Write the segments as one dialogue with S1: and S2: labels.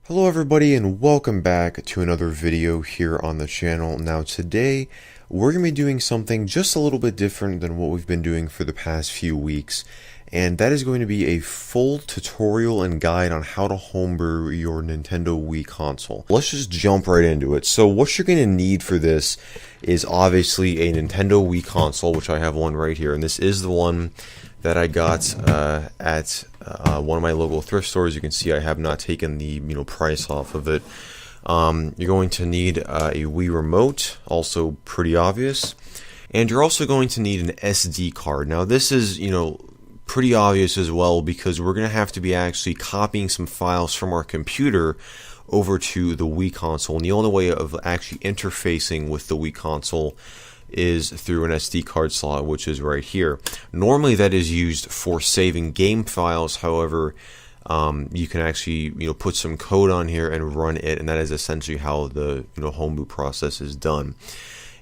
S1: Hello everybody and welcome back to another video here on the channel. Now today we're going to be doing something just a little bit different than what we've been doing for the past few weeks, and that is going to be a full tutorial and guide on how to homebrew your Nintendo Wii console. Let's just jump right into it. So what you're going to need for this is obviously a Nintendo Wii console, which I have one right here, and this is the one that I got at one of my local thrift stores. You can see I have not taken the price off of it. You're going to need a Wii remote, also pretty obvious, and you're also going to need an SD card. Now this is pretty obvious as well, because we're going to have to be actually copying some files from our computer over to the Wii console, and the only way of actually interfacing with the Wii console is through an SD card slot, which is right here. Normally that is used for saving game files. However, you can actually put some code on here and run it, and that is essentially how the homebrew process is done.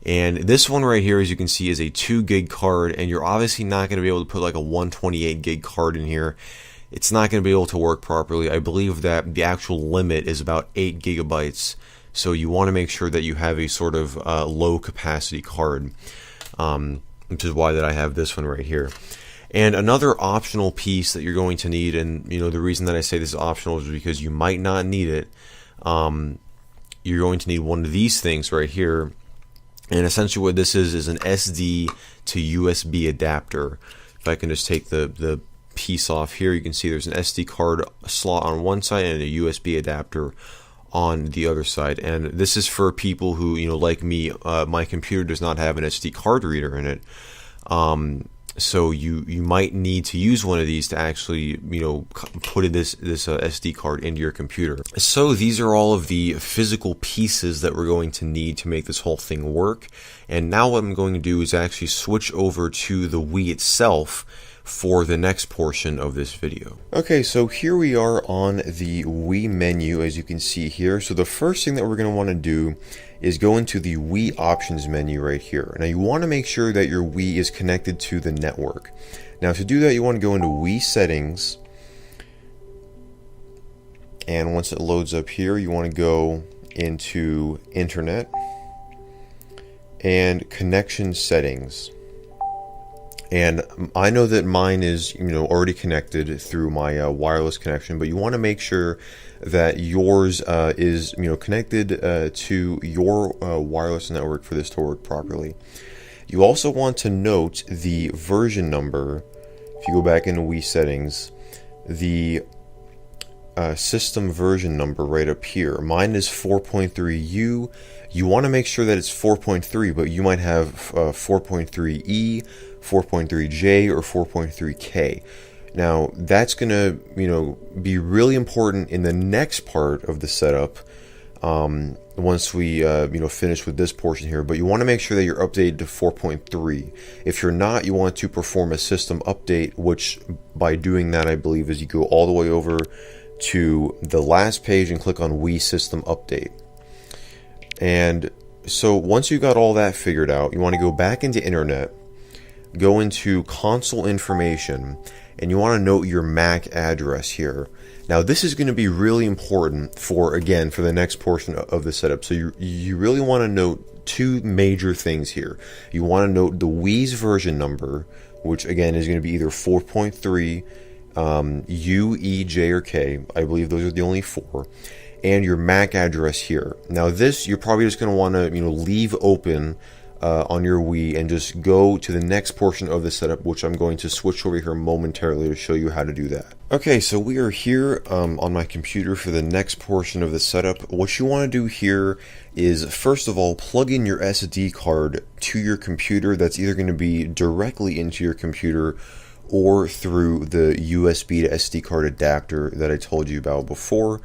S1: And this one right here, as you can see, is a 2 gig card, and you're obviously not going to be able to put like a 128 gig card in here. It's not going to be able to work properly. I believe that the actual limit is about 8 gigabytes. So you want to make sure that you have a sort of low capacity card, which is why that I have this one right here. And another optional piece that you're going to need, and the reason that I say this is optional is because you might not need it. You're going to need one of these things right here, and essentially what this is an SD to USB adapter. If I can just take the piece off here, you can see there's an SD card slot on one side and a USB adapter on the other side. And this is for people who like me, my computer does not have an SD card reader in it, so you might need to use one of these to actually put this SD card into your computer. So these are all of the physical pieces that we're going to need to make this whole thing work. And now what I'm going to do is actually switch over to the Wii itself for the next portion of this video. Okay, so here we are on the Wii menu, as you can see here. So the first thing that we're going to want to do is go into the Wii options menu right here. Now you want to make sure that your Wii is connected to the network. Now to do that, you want to go into Wii settings, and once it loads up here, you want to go into internet and connection settings. And I know that mine is already connected through my wireless connection, but you want to make sure that yours is connected to your wireless network for this to work properly. You also want to note the version number. If you go back into Wii settings, the system version number right up here. Mine is 4.3U. You want to make sure that it's 4.3, but you might have 4.3E, 4.3J, or 4.3K. Now that's going to be really important in the next part of the setup, once we finish with this portion here. But you want to make sure that you're updated to 4.3. If you're not, you want to perform a system update, which by doing that, I believe, is you go all the way over to the last page and click on Wii System Update. And so once you got all that figured out, you want to go back into internet, go into console information, and you want to note your MAC address here. Now this is going to be really important for the next portion of the setup. So you really want to note two major things here. You want to note the Wii's version number, which again is going to be either 4.3, U, E, J, or K. I believe those are the only four. And your MAC address here. Now this you're probably just going to want to leave open on your Wii and just go to the next portion of the setup, which I'm going to switch over here momentarily to show you how to do that. Okay, so we are here on my computer for the next portion of the setup. What you want to do here is, first of all, plug in your SD card to your computer. That's either going to be directly into your computer or through the USB to SD card adapter that I told you about before.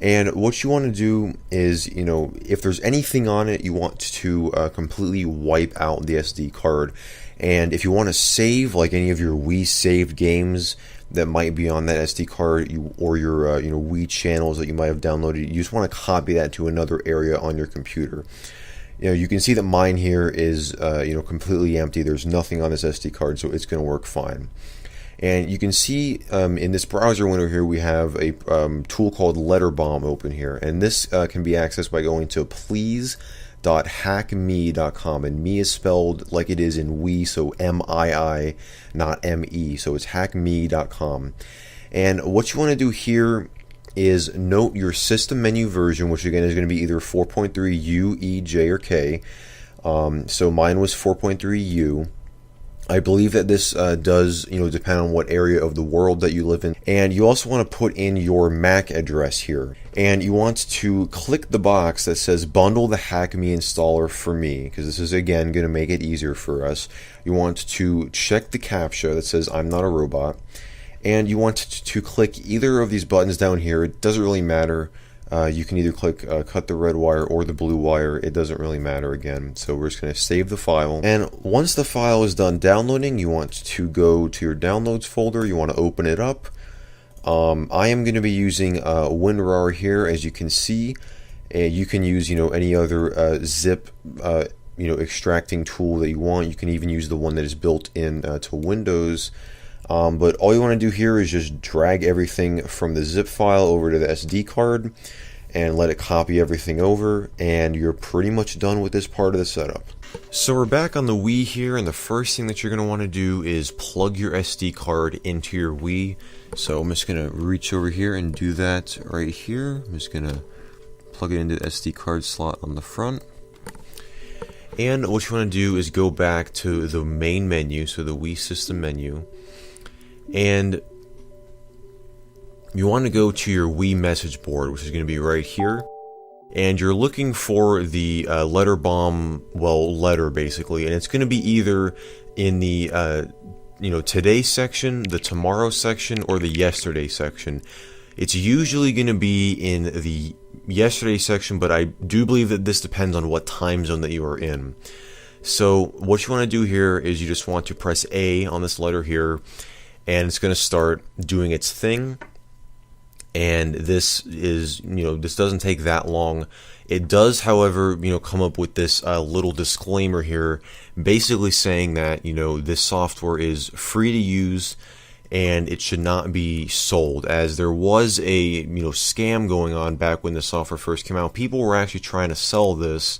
S1: And what you want to do is, if there's anything on it, you want to completely wipe out the SD card. And if you want to save like any of your Wii saved games that might be on that SD card, or your Wii channels that you might have downloaded, you just want to copy that to another area on your computer. You can see that mine here is completely empty. There's nothing on this SD card, so it's going to work fine. And you can see in this browser window here, we have a tool called Letterbomb open here. And this can be accessed by going to please.hackme.com. And me is spelled like it is in we, so M-I-I, not M-E. So it's hackme.com. And what you want to do here is note your system menu version, which again is going to be either 4.3 U, E, J, or K. So mine was 4.3 U. I believe that this does, depend on what area of the world that you live in. And you also want to put in your MAC address here. And you want to click the box that says bundle the HackMe installer for me, because this is, again, going to make it easier for us. You want to check the CAPTCHA that says I'm not a robot. And you want to click either of these buttons down here. It doesn't really matter. You can either click cut the red wire or the blue wire. It doesn't really matter again. So we're just going to save the file. And once the file is done downloading, you want to go to your downloads folder. You want to open it up. I am going to be using WinRAR here, as you can see. You can use any other zip extracting tool that you want. You can even use the one that is built in to Windows. But all you want to do here is just drag everything from the zip file over to the SD card and let it copy everything over, and you're pretty much done with this part of the setup. So we're back on the Wii here, and the first thing that you're going to want to do is plug your SD card into your Wii. So I'm just going to reach over here and do that right here. I'm just going to plug it into the SD card slot on the front. And what you want to do is go back to the main menu, so the Wii system menu. And you want to go to your Wii message board, which is going to be right here. And you're looking for the Letterbomb, letter basically. And it's going to be either in the, today section, the tomorrow section, or the yesterday section. It's usually going to be in the yesterday section, but I do believe that this depends on what time zone that you are in. So what you want to do here is you just want to press A on this letter here, and it's going to start doing its thing. And this is, this doesn't take that long. It does, however, come up with this little disclaimer here, basically saying that, this software is free to use and it should not be sold, as there was a, scam going on back when the software first came out. People were actually trying to sell this,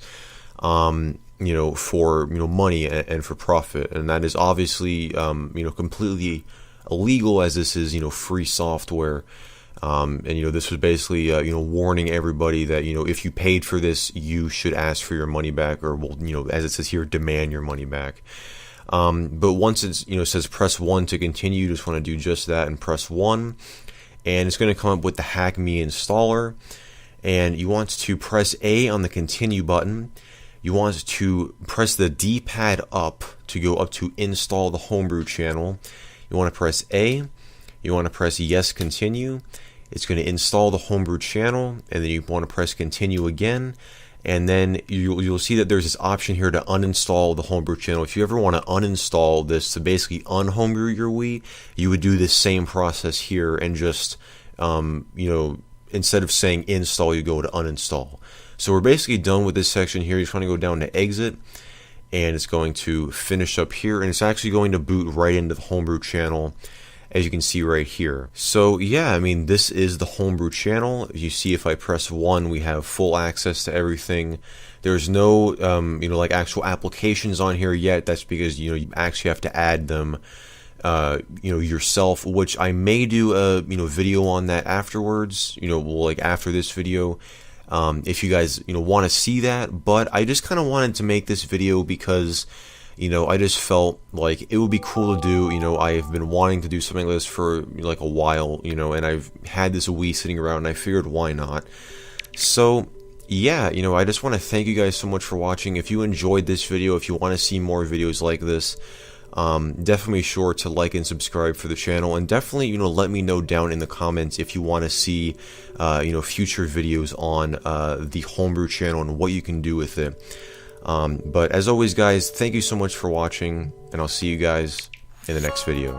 S1: for, money and for profit. And that is obviously, completely illegal, as this is, free software. And this was basically warning everybody that if you paid for this, you should ask for your money back, or as it says here, demand your money back. But once it's says press 1 to continue, you just want to do just that and press 1, and it's going to come up with the HackMe installer. And you want to press A on the continue button. You want to press the D-pad up to go up to install the Homebrew channel. You want to press A. You want to press yes, continue. It's going to install the Homebrew channel, and then you want to press continue again. And then you'll see that there's this option here to uninstall the Homebrew channel. If you ever want to uninstall this to basically unhomebrew your Wii, you would do this same process here, and just instead of saying install, you go to uninstall. So we're basically done with this section here. You just want to go down to exit, and it's going to finish up here, and it's actually going to boot right into the Homebrew channel, as you can see right here. So yeah, I mean, this is the Homebrew channel. You see, if I press 1, we have full access to everything. There's no like actual applications on here yet. That's because you actually have to add them yourself, which I may do a video on that afterwards, like after this video, if you guys want to see that. But I just kind of wanted to make this video because I just felt like it would be cool to do. I've been wanting to do something like this for like a while, and I've had this Wii sitting around, and I figured why not. So yeah, I just want to thank you guys so much for watching. If you enjoyed this video, if you want to see more videos like this, definitely be sure to like and subscribe for the channel, and definitely let me know down in the comments if you want to see future videos on the Homebrew channel and what you can do with it. But as always, guys, thank you so much for watching, and I'll see you guys in the next video.